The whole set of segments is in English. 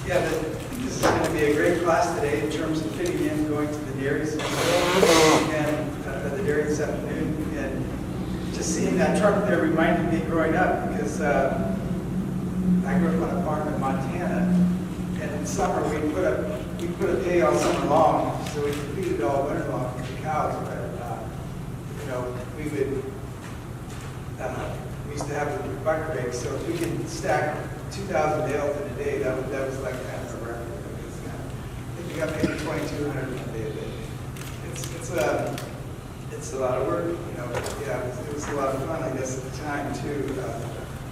Yeah, this is going to be a great class today in terms of fitting in, going to the dairies and the dairy this afternoon. And just seeing that truck there reminded me growing up because I grew up on a farm in Montana. And in summer we put a hay all summer long, so we could feed it all winter long to the cows. But we would we used to have the buck rake, so if we can stack 2,000 bales in a day, that was like kind of a record. I think we got maybe 2,200 in a day. It's a lot of work, Yeah, it was a lot of fun, I guess, at the time too.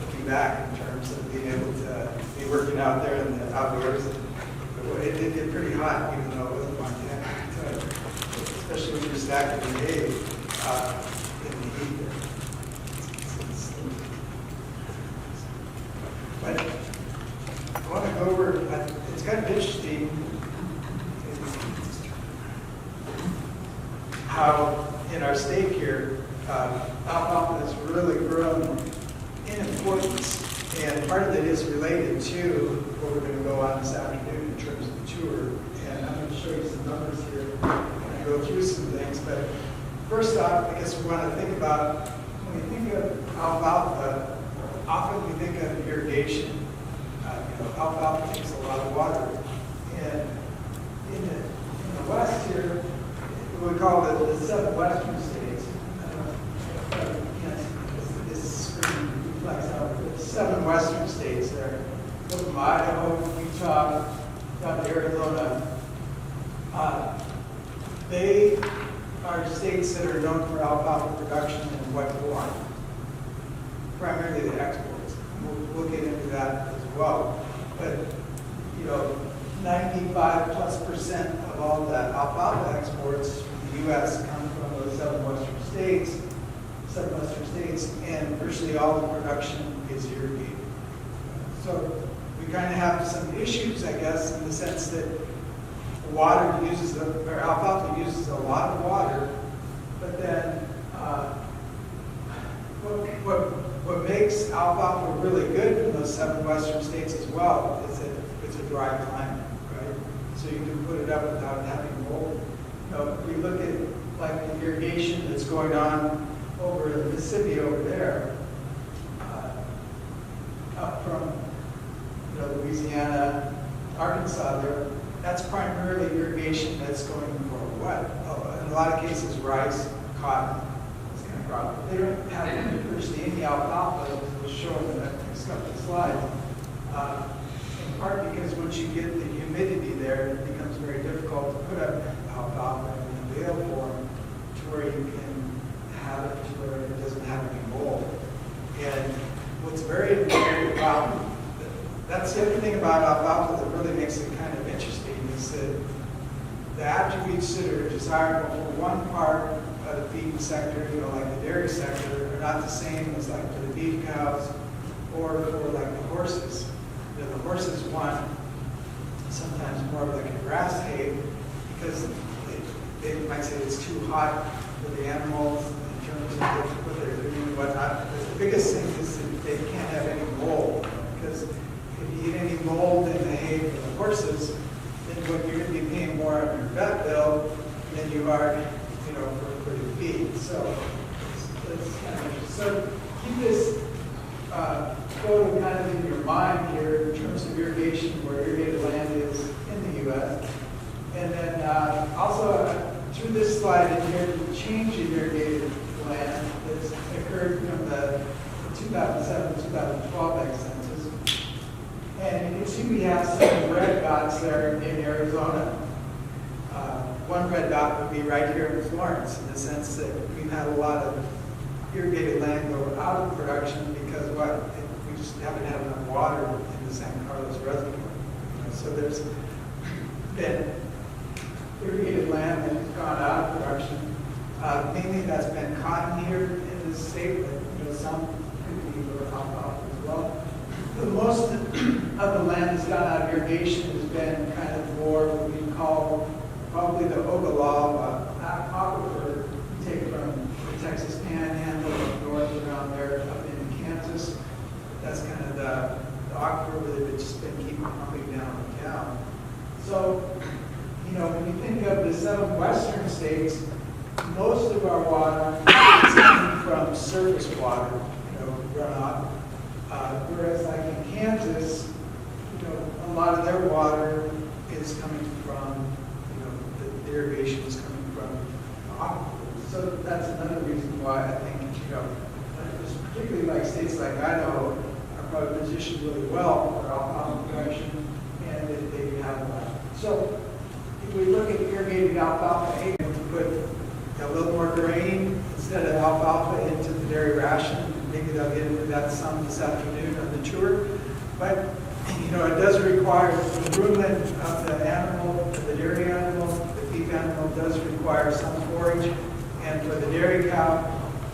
Looking back in terms of being able to be working out there in the outdoors. It did get pretty hot, even though it wasn't Montana, especially when you're stacking the hay in the heat. But I want to go over, it's kind of interesting how in our state here, alfalfa has really grown in importance. And part of it is related to what we're going to go on this afternoon in terms of the tour. And I'm going to show you some numbers here and go through some things. But first off, I guess we want to think about, when we think of alfalfa, often we think of irrigation. Alfalfa takes a lot of water. And in the west here, we call it the 7 western states. This screen reflects out the 7 western states there. From Idaho, Utah, down to Arizona. They are states that are known for alfalfa production in wet form, primarily the exports. We'll get into that as well. But 95+% of all the alfalfa exports from the U.S. come from those 7 western states, and virtually all the production is irrigated. So we kind of have some issues, I guess, in the sense that alfalfa uses a lot of water, but then what makes alfalfa really good in those 7 western states as well is that it's a dry climate, right? So you can put it up without having mold. If we look at like the irrigation that's going on over the Mississippi over there, up from Louisiana, Arkansas there, that's primarily irrigation that's going for what? In a lot of cases, rice, cotton, this kind of crop. They don't have virtually any alfalfa, as we'll show in the next couple of slides. In part because once you get the humidity there, it becomes very difficult to put up alfalfa in a bale form to where you can have it to where it doesn't have any mold. And what's very important about that's the other thing about alfalfa that really makes it kind of interesting is that the attributes that are desirable for one part of the feed sector, like the dairy sector, are not the same as like for the beef cows or for like the horses. The horses want sometimes more of like a grass hay because they might say it's too hot for the animals in terms of what they're doing and whatnot. But the biggest thing is that they can't have any mold because if you get any mold in the hay for the horses, then what you're going to be paying more on your vet bill than you are, for the feed. So that's kind of interesting. So keep this photo kind of in your mind here in terms of irrigation, where irrigated land is in the U.S. And then also through this slide in here, the change in irrigated land that's occurred from the 2007-2012 ag census. And you can see we have some red dots there in Arizona. One red dot would be right here in Florence, in the sense that we've had a lot of irrigated land go out of production because we just haven't had enough water in the San Carlos Reservoir. So there's been irrigated land that has gone out of production. Mainly that's been cotton here in the state, but some could be alfalfa as well. But most of the land that's gone out of irrigation has been kind of more what we call probably the Ogallala aquifer. You take from the Texas Panhandle up north around there up in Kansas. That's kind of the aquifer that it's just been keeping pumping down the cows. So, when you think of the 7 western states, most of our water is coming from surface water, runoff. Whereas like in Kansas, a lot of their water is coming from, the irrigation is coming from aquifers. So that's another reason why I think, particularly like states like Idaho are probably positioned really well for alfalfa production, and that they have that. So if we look at irrigated alfalfa, we put a little more grain instead of alfalfa into the dairy ration. Maybe they'll get into that some this afternoon on the tour. But, it does require the rumen of the animal, the dairy animal, the beef animal does require some forage. And for the dairy cow,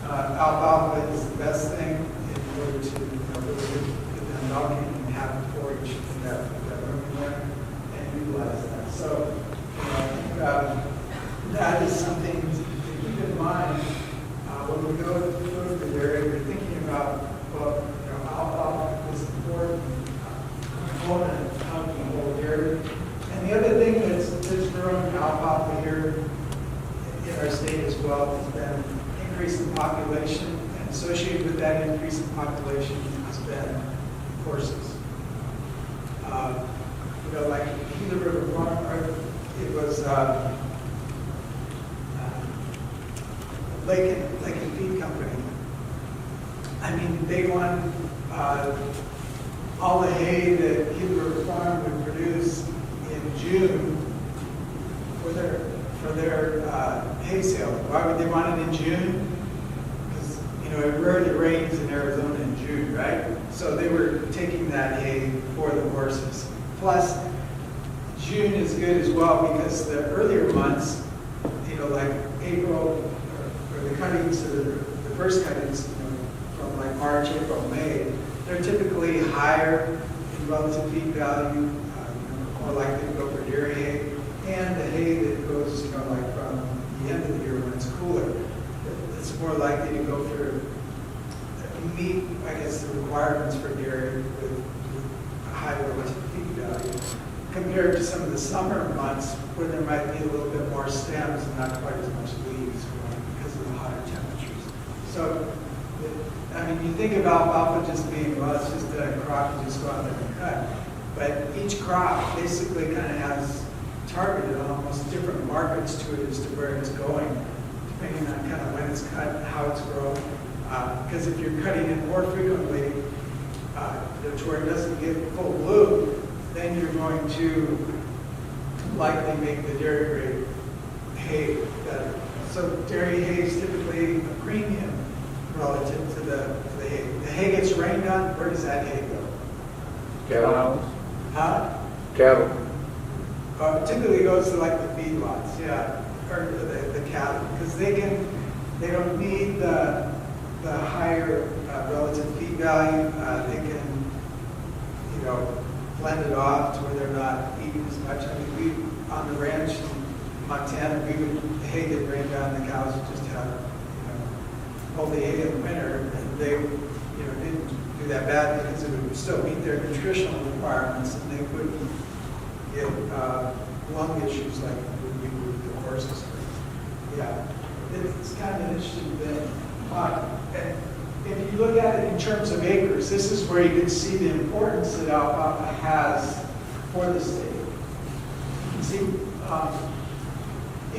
alfalfa is the best thing in order to really get them milking and have forage in that rumen there and utilize that. So, that is something to keep in mind when we go to the dairy. We're thinking about, alfalfa is an important component of the whole dairy. And the other thing that's growing alfalfa here in our state as well has been increase in population, and associated with that increase in population has been horses. Like Gila River Farm, it was Lake and Feed Company. I mean, they won all the hay that Gila River Farm would produce in June for their hay sale. Why would they want it in June? Because it rarely rains in Arizona in June, right? So they were taking that hay for the horses. Plus, June is good as well because the earlier months, like April, or the cuttings, or the first cuttings, from like March, April, May, they're typically higher in relative feed value, more likely to go for dairy hay, and the hay that goes, like from the end of the year when it's cooler, it's more likely to go for meet, I guess, the requirements for dairy with a high relative feed value, compared to some of the summer months where there might be a little bit more stems and not quite as much leaves growing because of the higher temperatures. So, you think of alfalfa just being, well, it's just a crop, you just go out there and cut. But each crop basically kind of has targeted almost different markets to it as to where it's going, depending on kind of when it's cut, how it's grown. Because if you're cutting it more frequently, to where it doesn't get full bloom, then you're going to likely make the dairy grade hay better. So dairy hay is typically a premium relative to the hay. The hay gets rained on, where does that hay go? Cattle. Huh? Cattle. Typically goes to like the feedlots, yeah, or the cattle, because they don't need the higher relative feed value. They can, blend it off to where they're not eating as much. We on the ranch in Montana, the hay that rained down, the cows would just have, all the hay in the winter, and they, didn't do that bad because it would still meet their nutritional requirements, and they wouldn't get lung issues like we would with the horses. Yeah, it's kind of an interesting thing. And if you look at it in terms of acres, this is where you can see the importance that alfalfa has for the state. You can see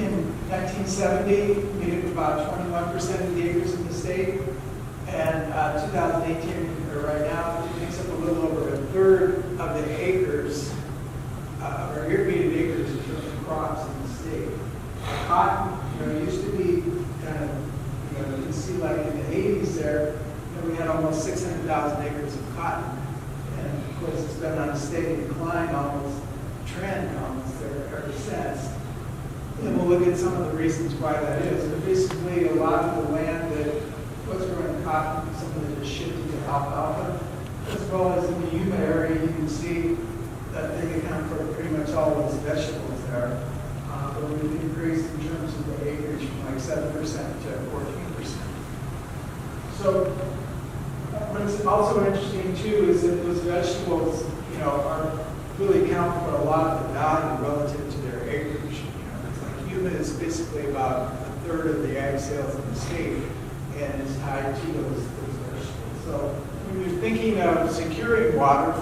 in 1970, we made up about 21% of the acres in the state, and 2018, or right now, it makes up a little over a third of the acres, or irrigated acres in terms of crops in the state. Cotton, used to be kind of, you can see like in the 80s there, we had almost 600,000 acres of cotton. And of course, it's been on a steady decline, almost trend almost there ever since. And we'll look at some of the reasons why that is. But basically, a lot of the land that was growing cotton, some of it is shifted to alfalfa, as well as in the Yuma area, you can see that they account for pretty much all of those vegetables there. But we've increased in terms of the acreage from like 7% to 14%. So what's also interesting too is that those vegetables, are really account for a lot of the value relative to their acreage. It's like Yuma is basically about a third of the ag sales in the state and is tied to those vegetables. So when you're thinking of securing water,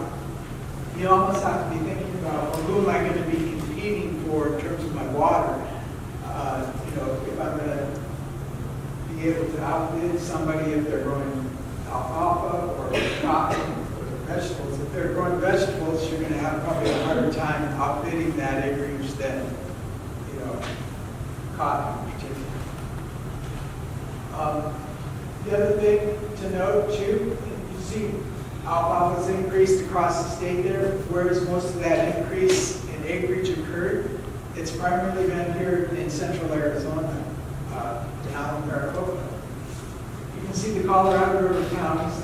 you almost have to be thinking about, well, who am I going to be competing for in terms of my water? If I'm going to be able to outbid somebody if they're growing alfalfa or cotton or vegetables. If they're growing vegetables, you're going to have probably a harder time outbidding that acreage than, cotton in particular. The other thing to note too, you see alfalfa's increased across the state there. Whereas most of that increase in acreage occurred, it's primarily been here in central Arizona, down in Maricopa. You can see the Colorado River counties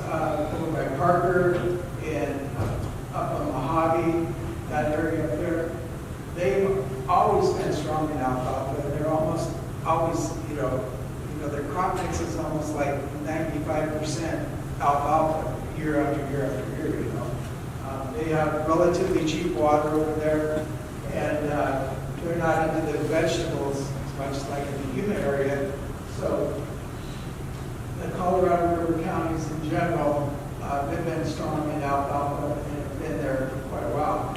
over by Parker and up on Mojave, that area up there. They've always been strong in alfalfa. They're almost always, their crop mix is almost like 95% alfalfa year after year after year. They have relatively cheap water over there, and they're not into the vegetables as much like in the Yuma area. So the Colorado River counties in general, they've been strong in alfalfa and have been there for quite a while.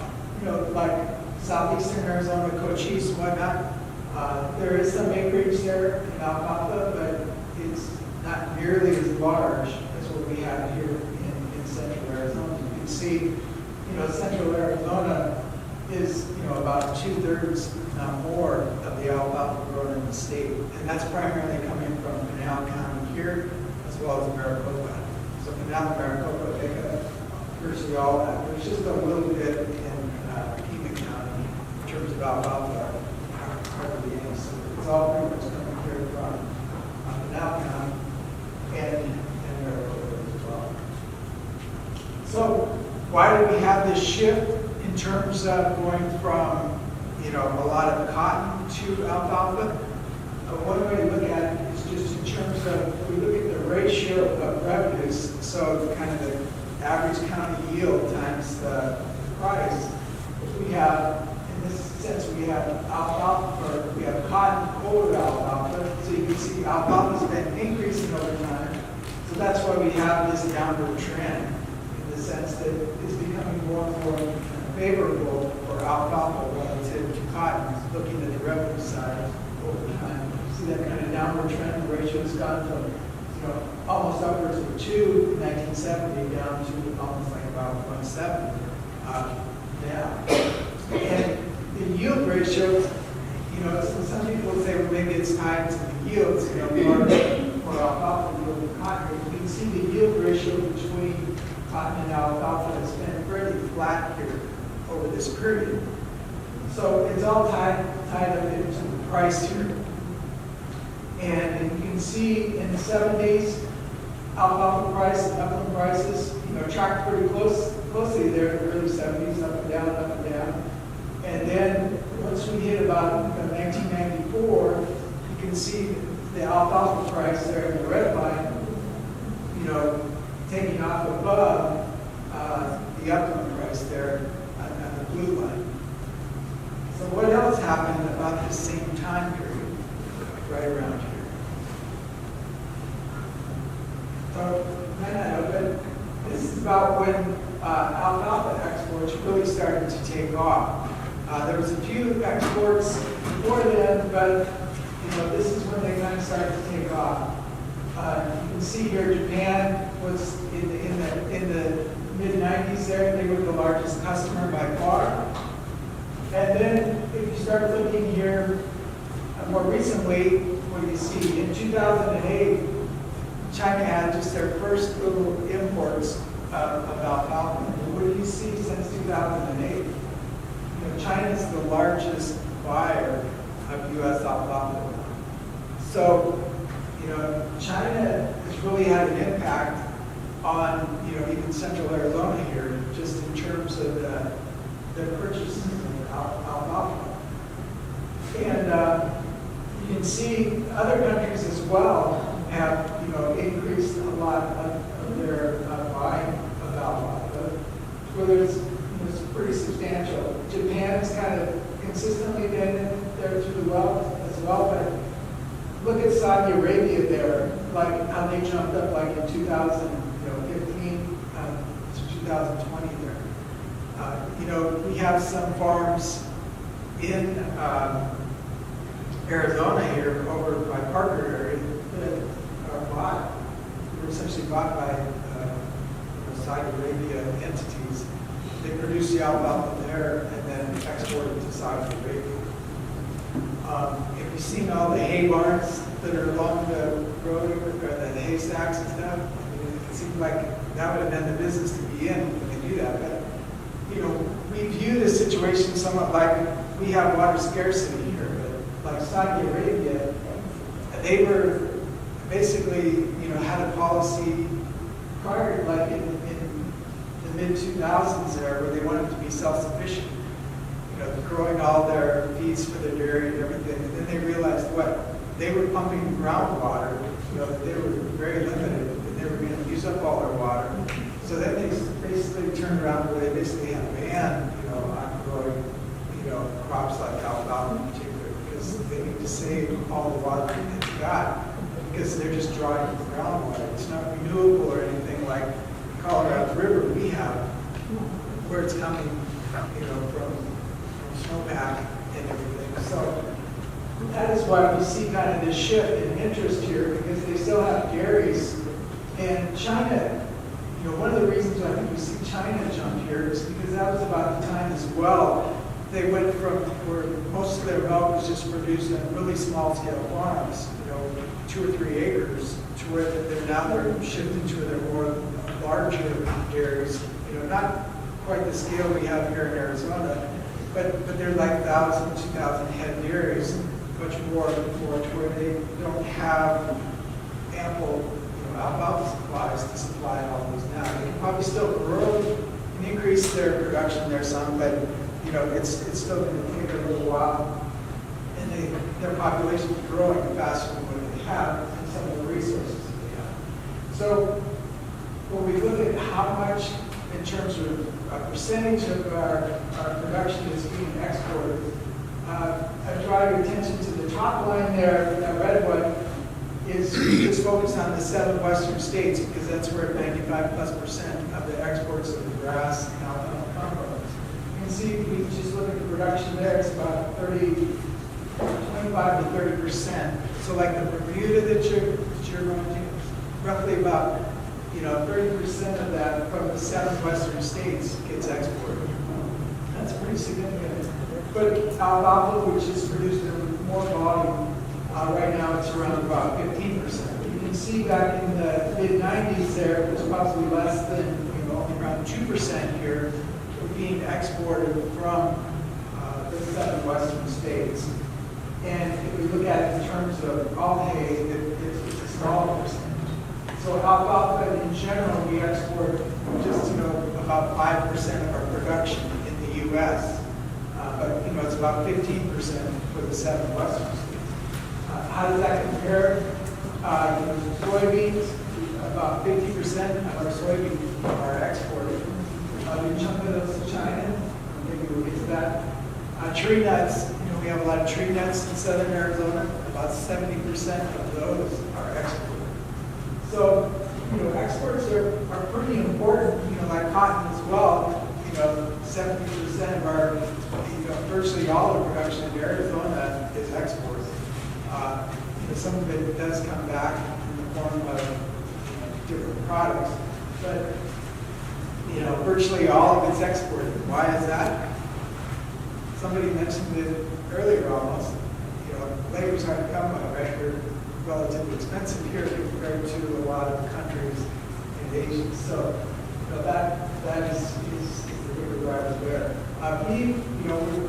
Like southeastern Arizona, Cochise and whatnot, there is some acreage there in alfalfa, but it's not nearly as large as what we have here in central Arizona. You can see, central Arizona is, about 2/3, if not more, of the alfalfa grown in the state. And that's primarily coming from Pinal County here, as well as Maricopa. So Pinal and Maricopa make up virtually all that. There's just a little bit in Pima County in terms of alfalfa, hardly any. So it's all pretty much coming here from Pinal County and Maricopa as well. So why do we have this shift in terms of going from, a lot of cotton to alfalfa? One way to look at it is just in terms of, if we look at the ratio of revenues, so kind of the average county yield times the price, we have, in this sense, we have alfalfa, or we have cotton over alfalfa. So you can see alfalfa's been increasing over time. So that's why we have this downward trend, in the sense that it's becoming more and more favorable for alfalfa relative to cotton, looking at the revenue side over time. See that kind of downward trend. The ratio has gone from almost upwards of 2 in 1970 down to almost like about 1.7 now. And the yield ratios, so some people say, well, maybe it's tied to the yields, for alfalfa yield and cotton. You can see the yield ratio between cotton and alfalfa has been fairly flat here over this period. So it's all tied up into the price here. And you can see in the 70s, alfalfa price and upland prices, tracked pretty closely there in the early 70s, up and down, up and down. And then once we hit about 1994, you can see the alfalfa price there in the red line, taking off above the upland price there on the blue line. So what else happened about the same time period, right around here? So, but this is about when alfalfa exports really started to take off. There was a few exports before then, but this is when they kind of started to take off. You can see here Japan was in the mid-90s there. They were the largest customer by far. And then if you start looking here more recently, what you see in 2008, China had just their first little imports of alfalfa. What do you see since 2008? China's the largest buyer of U.S. alfalfa. So, China has really had an impact on, even central Arizona here, just in terms of the purchases of alfalfa. And you can see other countries as well have, increased a lot of their buying of alfalfa, where there's some pretty substantial substantial. Japan's kind of consistently been in there through the well as well, but look at Saudi Arabia there, like how they jumped up like in 2015 to 2020 there. We have some farms in Arizona here over by Parker area that are bought. They were essentially bought by Saudi Arabia entities. They produce the alfalfa there and then export it to Saudi Arabia. Have you seen all the hay barns that are along the road, or the haystacks and stuff? I mean, it seems like that would have been the business to be in when they do that. But, we view the situation somewhat like we have water scarcity here, but like Saudi Arabia, they were basically, had a policy prior, like in the mid-2000s there, where they wanted to be self-sufficient, growing all their feeds for their dairy and everything. And then they realized they were pumping groundwater, that they were very limited, and they were going to use up all their water. So then they basically turned around where they basically had banned, on growing, crops like alfalfa in particular, because they need to save all the water that they've got, because they're just drawing from groundwater. It's not renewable or anything like the Colorado River we have, where it's coming, from snowpack and everything. So that is why we see kind of this shift in interest here, because they still have dairies. And China, one of the reasons I think we see China jump here is because that was about the time as well. They went from where most of their milk was just produced in really small scale farms, 2 or 3 acres, to where they're shifting to their more larger dairies, not quite the scale we have here in Arizona, but they're like 1,000, 2,000 head dairies, much more to where they don't have ample alfalfa supplies to supply all those now. They can probably still grow and increase their production there some, but it's still going to take a little while. And their population is growing faster than what they have and some of the resources that they have. So when we look at how much in terms of a percentage of our production is being exported, I draw your attention to the top line there, that red one, is just focused on the 7 western states, because that's where 95+% of the exports of the grass and alfalfa come from. You can see if we just look at the production there, it's about 25 to 30%. So like the Bermuda that you're going to, roughly about 30% of that from the 7 western states gets exported. That's pretty significant. But alfalfa, which is produced in more volume, right now it's around about 15%. You can see back in the mid-90s there, it was probably less than, only around 2% here being exported from the 7 western states. And if we look at it in terms of all hay, it's a small percentage. So alfalfa in general, we export just, about 5% of our production in the U.S. But, it's about 15% for the 7 western states. How does that compare? Soybeans, about 50% of our soybeans are exported. We chunk of those to China. Maybe we'll get to that. Tree nuts, we have a lot of tree nuts in southern Arizona. About 70% of those are exported. So, exports are pretty important, like cotton as well. 70% of our, virtually all the production in Arizona is exported. Some of it does come back in the form of different products, but virtually all of it's exported. Why is that? Somebody mentioned it earlier almost. Labor's hard to come by, right? We're relatively expensive here compared to a lot of countries in Asia. So that is the bigger driver there. Beef,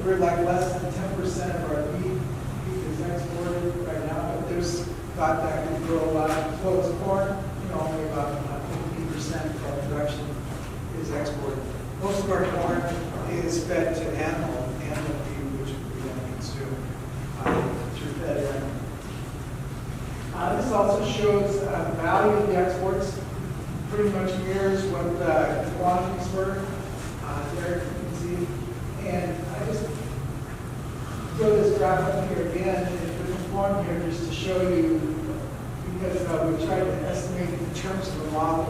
we're like less than 10% of our beef is exported right now, but there's thought that could grow a lot. As well as corn, only about 50% of our production is exported. Most of our corn is fed to animal feed, which we don't consume through fed animal. This also shows the value of the exports. Pretty much mirrors what the quantities were. There you can see throw this graph up here again, in a different form here, just to show you, because we tried to estimate in terms of the model,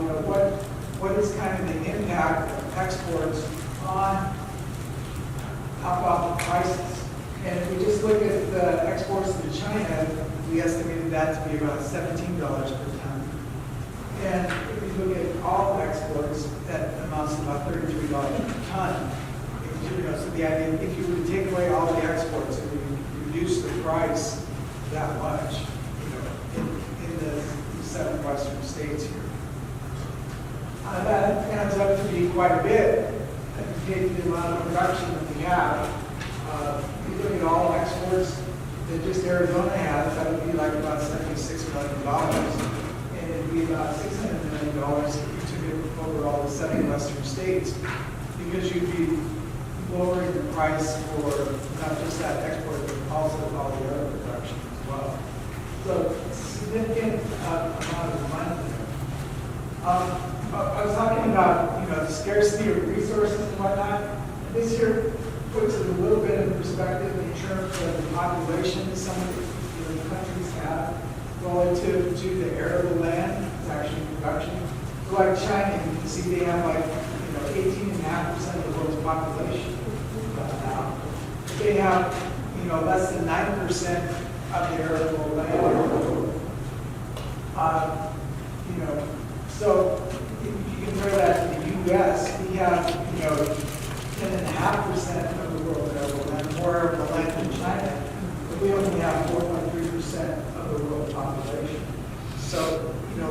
what is kind of the impact of exports on alfalfa prices. And if we just look at the exports to China, we estimated that to be about $17 per ton. And if you look at all exports, that amounts to about $33 per ton. So the idea, if you were to take away all the exports and reduce the price that much, in the 7 western states here, that adds up to be quite a bit. If you take the amount of production that we have, if you look at all exports that just Arizona has, that would be like about $76 million. And it'd be about $600 million if you took it over all the 7 western states, because you'd be lowering the price for not just that export, but also all the other production as well. So it's a significant amount of money there. I was talking about the scarcity of resources and whatnot. This here puts it a little bit in perspective in terms of the population that some of the countries have relative to the arable land. It's actually production. So like China, you can see they have like 18.5% of the world's population now. They have less than 9% of the arable land. So if you compare that to the U.S., we have 10.5% of the world's arable land, more arable land than China, but we only have 4.3% of the world population. So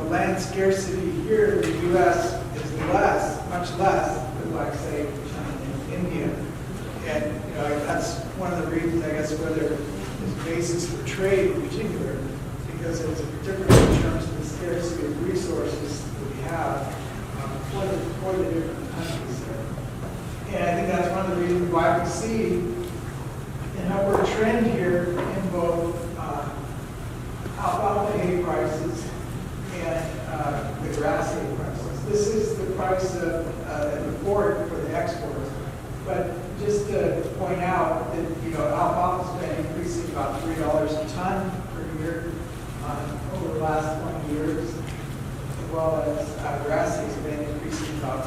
land scarcity here in the U.S. is less, much less than like say China and India. And that's one of the reasons, I guess, where there is basis for trade in particular, because it's different in terms of the scarcity of resources that we have for the different countries there. And I think that's one of the reasons why we see an upward trend here in both alfalfa hay prices and the grass hay prices. This is the price of the port for the exports. But just to point out that alfalfa's been increasing about $3 a ton per year over the last 20 years, as well as grass has been increasing about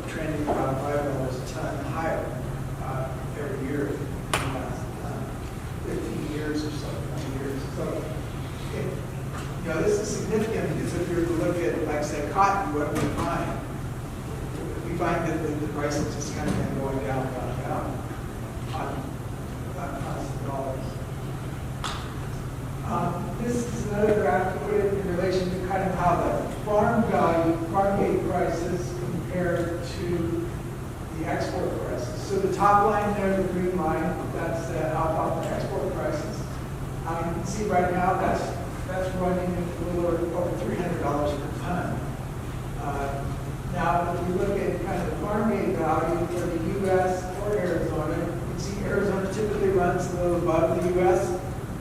trending about $5 a ton higher every year in the last 15 years or so, 20 years. So this is significant, because if you were to look at, like say, cotton, what do we find? We find that the price has just kind of been going down on constant dollars. This is another graph to put it in relation to kind of how the farm gate prices compare to the export prices. So the top line there, the green line, that's the alfalfa export prices. You can see right now that's running a little over $300 per ton. Now, if we look at kind of the farm gate value for the U.S. or Arizona, you can see Arizona typically runs a little above the U.S.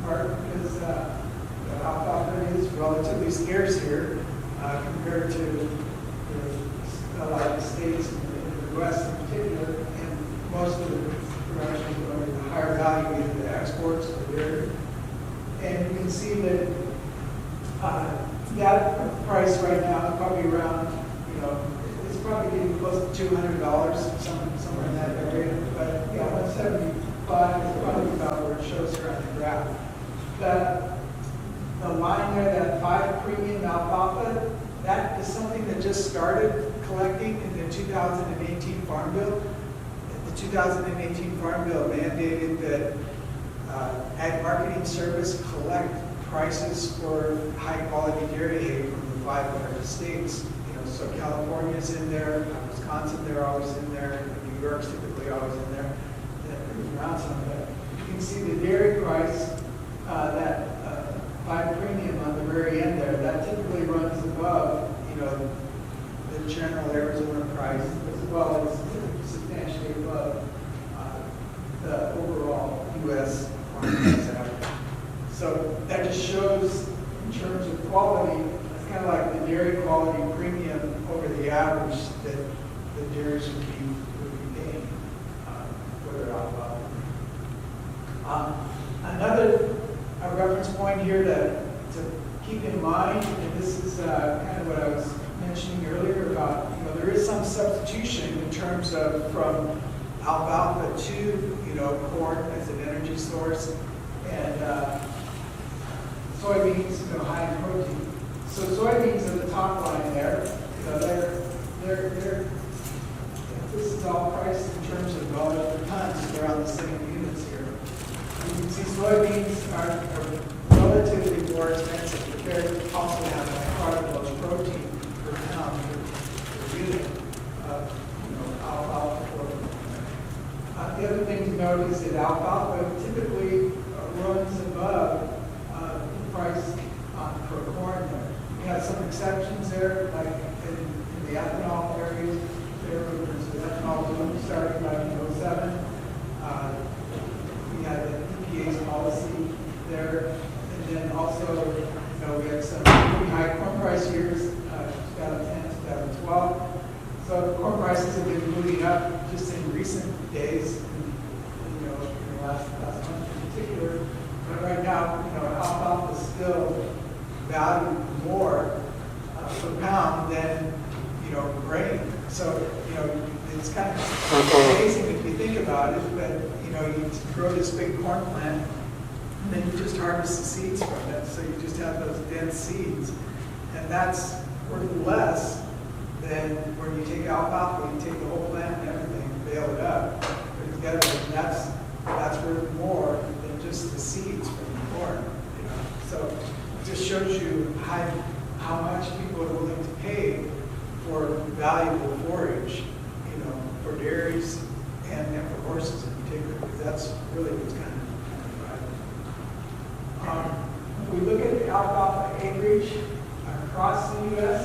part, because alfalfa is relatively scarce here compared to a lot of the states in the West in particular, and most of the production is going to the higher value, either the exports or dairy. And you can see that that price right now is probably around, it's probably getting close to $200, somewhere in that area. But 175 is probably about where it shows here on the graph. The line there, that 5 premium alfalfa, that is something that just started collecting in the 2018 Farm Bill. The 2018 Farm Bill mandated that Ag Marketing Service collect prices for high-quality dairy hay from the 5 largest states. So California's in there, Wisconsin, they're always in there, New York's typically always in there. Around some of that. You can see the dairy price, that 5 premium on the very end there, that typically runs above, the general Arizona price, as well as substantially above the overall U.S. farm price average. So that just shows, in terms of quality, it's kind of like the dairy quality premium over the average that the dairies would be paying for their alfalfa. Another reference point here to keep in mind, and this is kind of what I was mentioning earlier about, there is some substitution in terms of from alfalfa to, corn as an energy source, and soybeans, high in protein. So soybeans are the top line there. They're this is all priced in terms of dollars per ton, so they're on the same units here. You can see soybeans are relatively more expensive, but they also have a cartilage protein per pound per unit of alfalfa. The other thing to note is that alfalfa typically runs above the price for corn there. We have some exceptions there, like in the ethanol areas. There was an ethanol boom starting back in 07. We had the EPA's policy there, and then also, we had some pretty high corn price years, 2010, 2012. So corn prices have been moving up just in recent days, in the last month in particular. But right now, alfalfa is still valued more per pound than grain. So it's kind of amazing if you think about it. But you grow this big corn plant, and then you just harvest the seeds from it. So you just have those dense seeds, and that's worth less than when you take alfalfa, you take the whole plant and everything, bale it up, put it together, and that's worth more than just the seeds from the corn. So it just shows you how much people are willing to pay for valuable forage, for dairies and for horses in particular, because that's really what's kind of driving. If we look at the alfalfa acreage across the U.S.,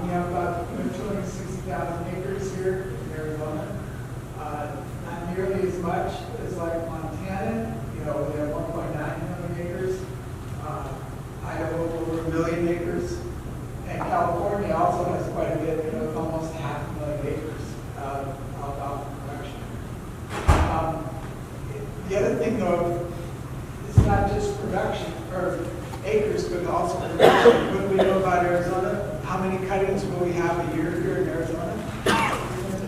we have about 260,000 acres here in Arizona. Not nearly as much as like Montana. We have 1.9 million acres. Idaho over 1 million acres. And California also has quite a bit, almost 500,000 acres of alfalfa production. The other thing, though, it's not just production or acres, but also production. What do we know about Arizona? How many cuttings will we have a year here in Arizona?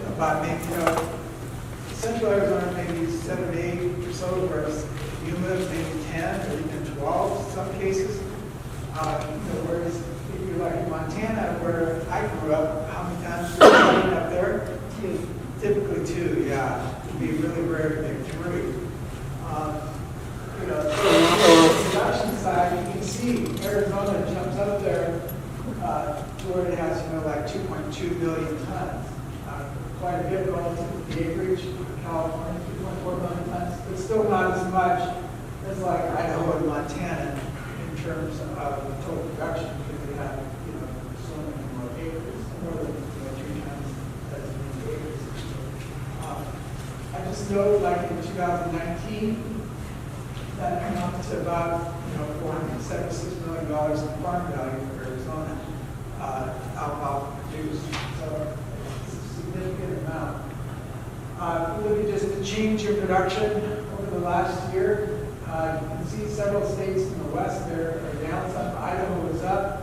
About maybe, central Arizona, maybe 7 to 8 or so, whereas Yuma, maybe 10 or even 12 in some cases. Whereas if you're like in Montana, where I grew up, how many times were you cutting up there? Typically 2, yeah. It'd be really rare to make 3. On the production side, you can see Arizona jumps up there to where it has, like 2.2 million tons. Quite a bit relative to the acreage. California, 2.4 million tons, but still not as much as like Idaho and Montana in terms of total production, because they have, so many more acres, more than 3 times as many acres. I just note, like in 2019, that came up to about $476 million in farm value for Arizona, alfalfa produced. So it's a significant amount. If we look at just the change in production over the last year, you can see several states in the west there are down some. Idaho is up,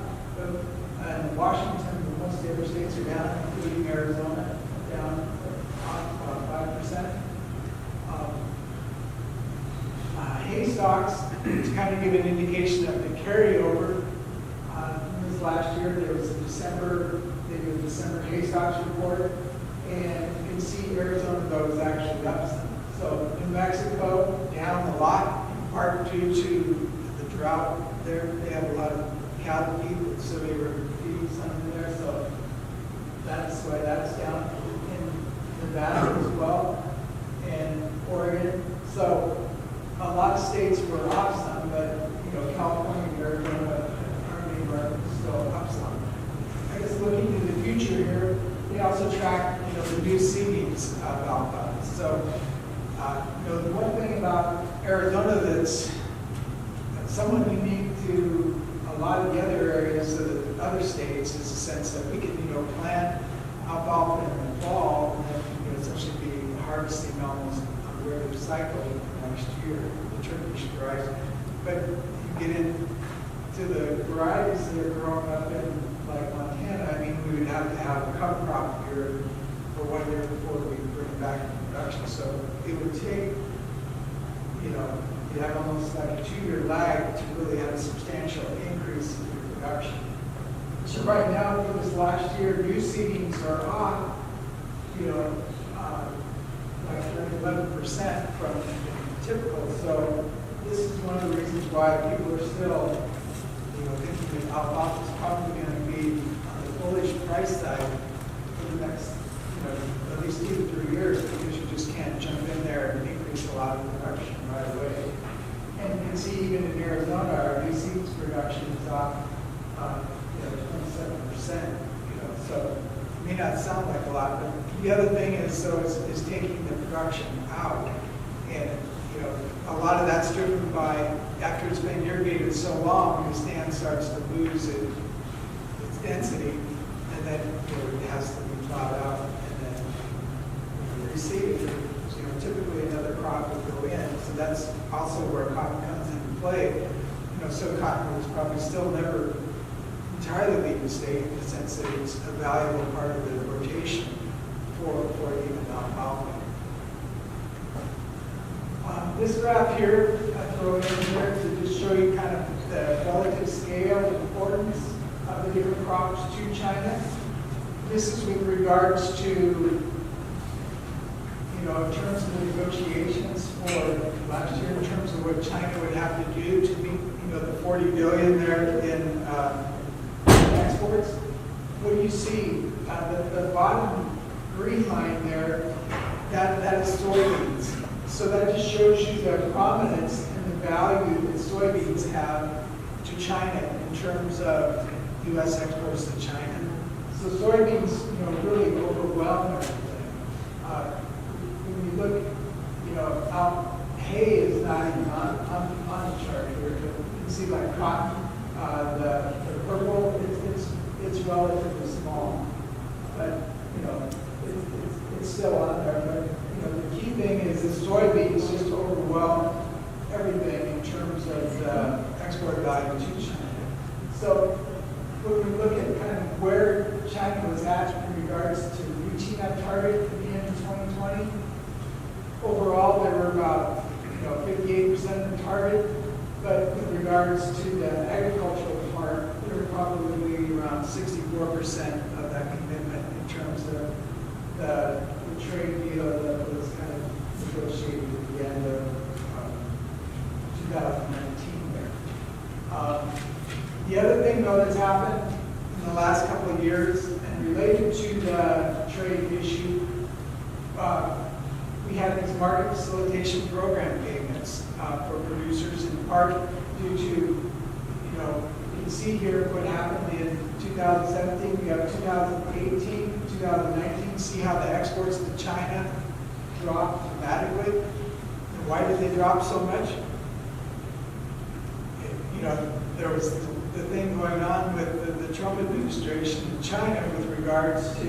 and Washington, most of the other states are down, including Arizona, down about 5%. Hay stocks, to kind of give an indication of the carryover. This last year, there was a December hay stocks report, and you can see Arizona, though, is actually up some. So New Mexico, down a lot, in part due to the drought there. They have a lot of cattle feed, so they were feeding some in there, so that's why that's down. In Nevada as well, and Oregon. So a lot of states were up some, but California and Arizona currently are still up some. I guess looking to the future here, they also track the new seedings of alfalfa. So the one thing about Arizona that's somewhat unique to a lot of the other areas of the other states is the sense that we can plant alfalfa in the fall and then essentially be harvesting almost on a regular cycle next year. Turkish varieties. But you get into the varieties that are growing up in like Montana, I mean, we would have to have a cover crop here for 1 year before we bring it back into production. So it would take, you have almost like a 2-year lag to really have a substantial increase in your production. So right now, for this last year, new seedings are off, like 11% from typical. So this is one of the reasons why people are still, thinking that alfalfa is probably going to be on the bullish price side for the next, at least 2 to 3 years, because you just can't jump in there and increase a lot of production right away. And you can see even in Arizona, our new seeds production is off, 27%. So it may not sound like a lot, but the other thing is taking the production out, and a lot of that's driven by after it's been irrigated so long, the stand starts to lose its density, and then it has to be plowed out and then reseeded. Typically another crop would go in, so that's also where cotton comes into play. So cotton was probably still never entirely leave the state in the sense that it's a valuable part of the rotation for even alfalfa. This graph here, I throw it in here to just show you kind of the relative scale and importance of the different crops to China. This is with regards to, in terms of the negotiations for last year, in terms of what China would have to do to meet, the 40 billion there in exports. What do you see? The bottom green line there, that is soybeans. So that just shows you the prominence and the value that soybeans have to China in terms of U.S. exports to China. So soybeans, really overwhelm everything. When you look, how hay is not even on the chart here. You can see like cotton, the purple, it's relatively small, but it's still on there. But the key thing is that soybeans just overwhelm everything in terms of the export value to China. So when we look at kind of where China was at in regards to reaching that target at the end of 2020, overall they were about 58% of the target, but with regards to the agricultural part, they were probably around 64% of that commitment in terms of the trade deal that was kind of negotiated at the end of 2019 there. The other thing, though, that's happened in the last couple of years, and related to the trade issue, we had these market facilitation program payments for producers, in part due to, you can see here what happened in 2017. We have 2018, 2019. See how the exports to China dropped dramatically. And why did they drop so much? There was the thing going on with the Trump administration in China with regards to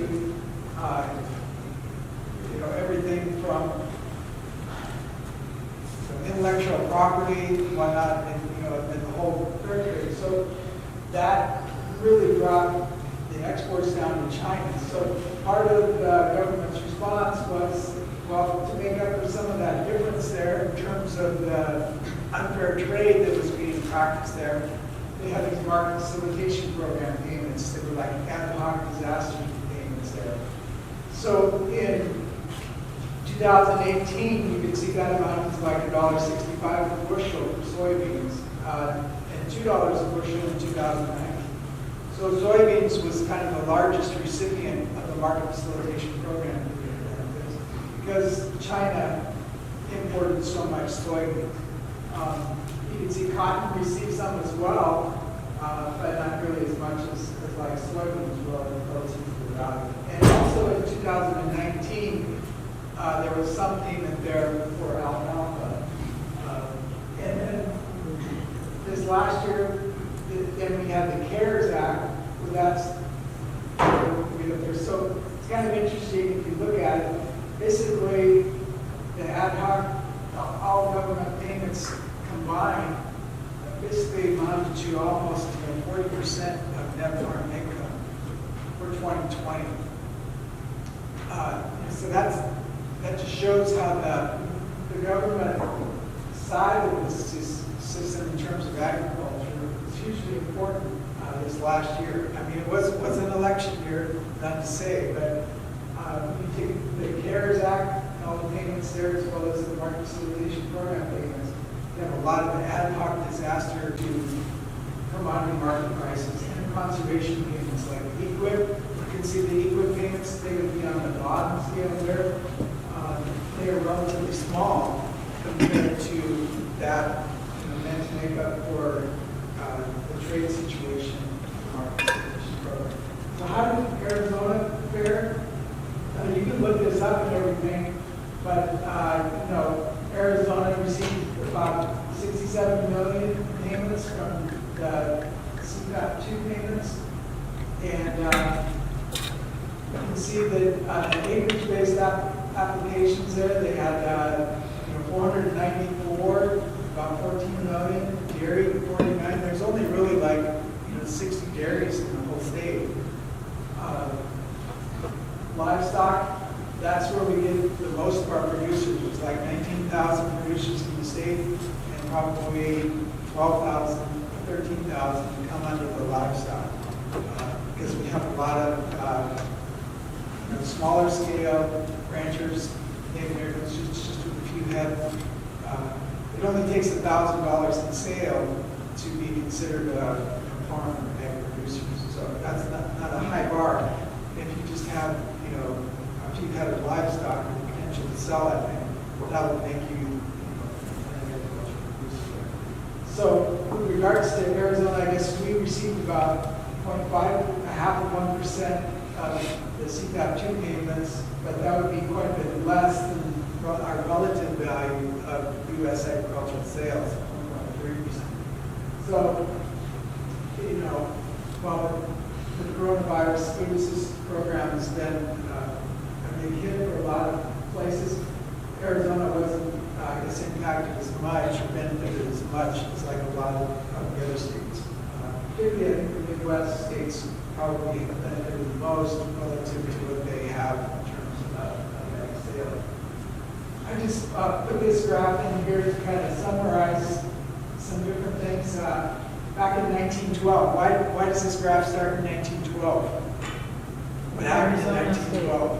everything from intellectual property, whatnot, and the whole fair trade. So that really brought the exports down to China. So part of the government's response was, well, to make up for some of that difference there in terms of the unfair trade that was being practiced there, they had these market facilitation program payments that were like ad hoc disaster payments there. So in 2018, you can see that amount is like $1.65 a bushel for soybeans, and $2 a bushel in 2009. So soybeans was kind of the largest recipient of the market facilitation program because China imported so much soybeans. You can see cotton received some as well, but not really as much as like soybeans relative to the value. And also in 2019, there was some payment there for alfalfa. And then this last year, then we had the CARES Act, where that's, so it's kind of interesting if you look at it. Basically, the ad hoc, all government payments decline basically amounted to almost 40% of net farm income for 2020. So that just shows how the government side of this system in terms of agriculture is hugely important this last year. I mean, it was an election year, not to say, but you take the CARES Act and all the payments there, as well as the market facilitation program payments. You have a lot of ad hoc disaster to commodity market prices and conservation payments like EQIP. You can see the EQIP payments, they would be on the bottom scale there. They are relatively small compared to that meant to make up for the trade situation in the market facilitation program. So how did Arizona fare? You can look this up and everything, but Arizona received about 67 million payments from the CPAP 2 payments, and you can see that the acreage-based applications there, they had 494, about 14 million, dairy 49. There's only really like 60 dairies in the whole state. Livestock, that's where we get the most of our producers. It's like 19,000 producers in the state, and probably 12,000, 13,000 come under the livestock. Because we have a lot of smaller scale ranchers, it's just a few head. It only takes $1,000 in sale to be considered a farm or ag producer. So that's not a high bar. If you just have a few head of livestock and the potential to sell that thing, that will make you an agricultural producer. So with regards to Arizona, I guess we received about 0.5, a half of 1% of the CPAP 2 payments, but that would be quite a bit less than our relative value of U.S. agricultural sales, 1.3%. So, while the coronavirus food assistance program has been a big hit for a lot of places, Arizona wasn't, impacted as much or benefited as much as like a lot of the other states. Particularly, I think the Midwest states probably have benefited the most relative to what they have in terms of ag sales. I just put this graph in here to kind of summarize some different things. Back in 1912, why does this graph start in 1912? What happened in 1912?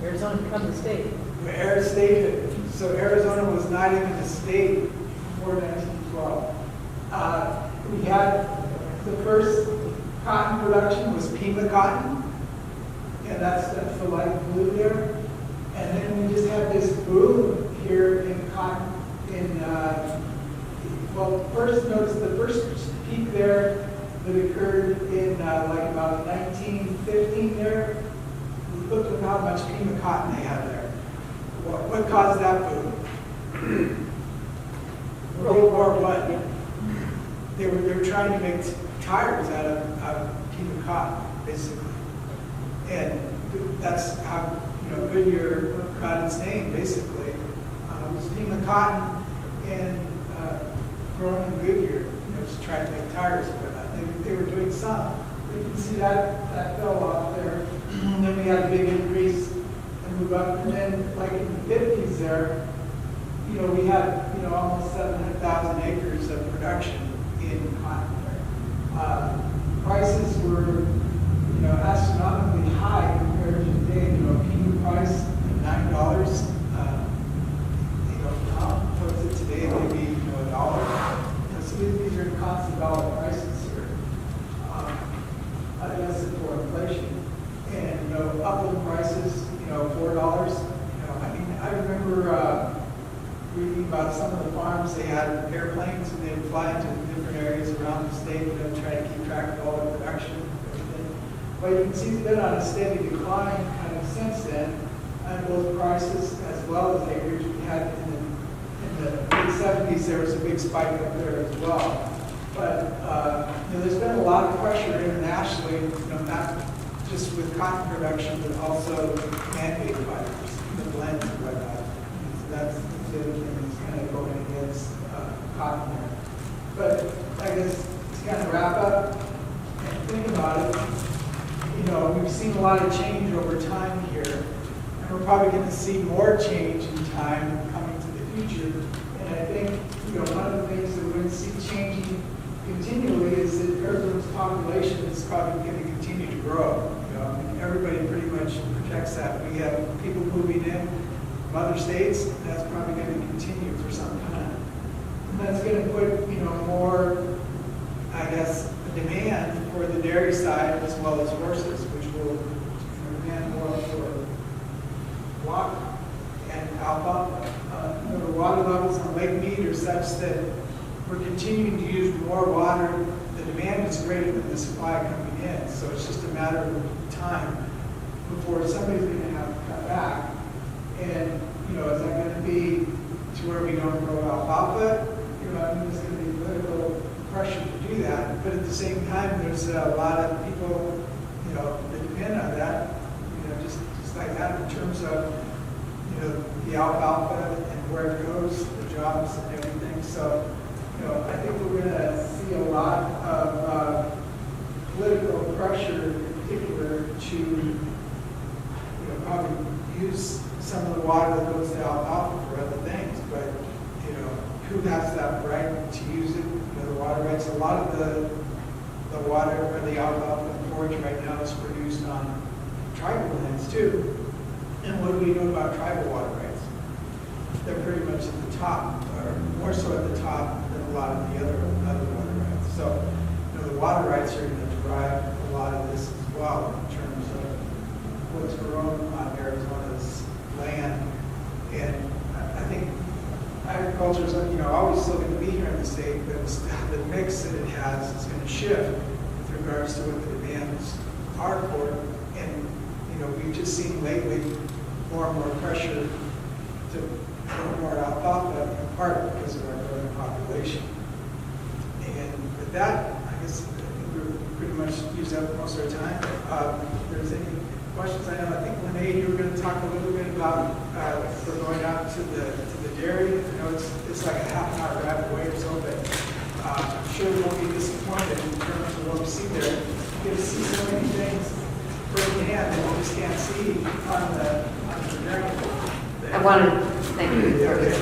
Arizona becomes a state. So Arizona was not even a state before 1912. We had the first cotton production was Pima cotton, and that's the light blue there. And then we just had this boom here in cotton first notice the first peak there that occurred in like about 1915 there. Look at how much Pima cotton they had there. What caused that boom? World War I. They were trying to make tires out of Pima cotton, basically. And that's how Goodyear got its name, basically. It was Pima cotton and grown in Goodyear, just trying to make tires. But they were doing some. You can see that fell off there. And then we had a big increase and move up. And then, like in the 50s there, we had almost 700,000 acres of production in cotton there. Prices were astronomically high compared to today. Pima price $9. What's it today? Maybe $1. So these are constant dollar prices here. Adjusted for inflation, and upland prices, $4. I remember reading about some of the farms. They had airplanes and they'd fly into different areas around the state and try to keep track of all the production. But you can see it's been on a steady decline kind of since then, and both prices as well as acreage. We had in the mid-70s, there was a big spike up there as well. But there's been a lot of pressure internationally, not just with cotton production, but also man-made fibers, the blend and whatnot. So that's the other thing that's kind of going against cotton guess, to kind of wrap up and think about it, you know, we've seen a lot of change over time here, and we're probably going to see more change in time coming to the future. And I think, you know, one of the things that we're going to see changing continually is that Arizona's population is probably going to continue to grow. You know, I mean, everybody pretty much projects that. We have people moving in from other states, and that's probably going to continue for some time. And that's going to put, you know, more, I guess, demand for the dairy side as well as horses, which will, you know, demand more for water and alfalfa. You know, the water levels on Lake Mead are such that we're continuing to use more water. The demand is greater than the supply coming in, so it's just a matter of time before somebody's going to have to cut back. And, you know, is that going to be to where we don't grow alfalfa? You know, I mean, there's going to be political pressure to do that, but at the same time, there's a lot of people, you know, that depend on that, you know, just like that in terms of, you know, the alfalfa and where it goes, the jobs and everything. So, you know, I think we're going to see a lot of political pressure in particular to, you know, probably use some of the water that goes to alfalfa for other things, but, you know, who has that right to use it? You know, the water rights, a lot of the water or the alfalfa and forage right now is produced on tribal lands too. And what do we know about tribal water rights? They're pretty much at the top, or more so at the top than a lot of the other water rights. So, you know, the water rights are going to drive a lot of this as well in terms of what's grown on Arizona's land. And I think agriculture is, you know, always still going to be here in the state, but the mix that it has is going to shift with regards to what the demands are for it. And, you know, we've just seen lately more and more pressure to grow more alfalfa, in part because of our growing population. And with that, I guess we're pretty much used up most of our time. If there's any questions, I know, I think Lene, you were going to talk a little bit about we're going out to the dairy. I know it's like a half an hour drive away or so, but I'm sure we won't be disappointed in terms of what we see there. You get to see so many things firsthand that we just can't see on the dairy. I want to thank you for this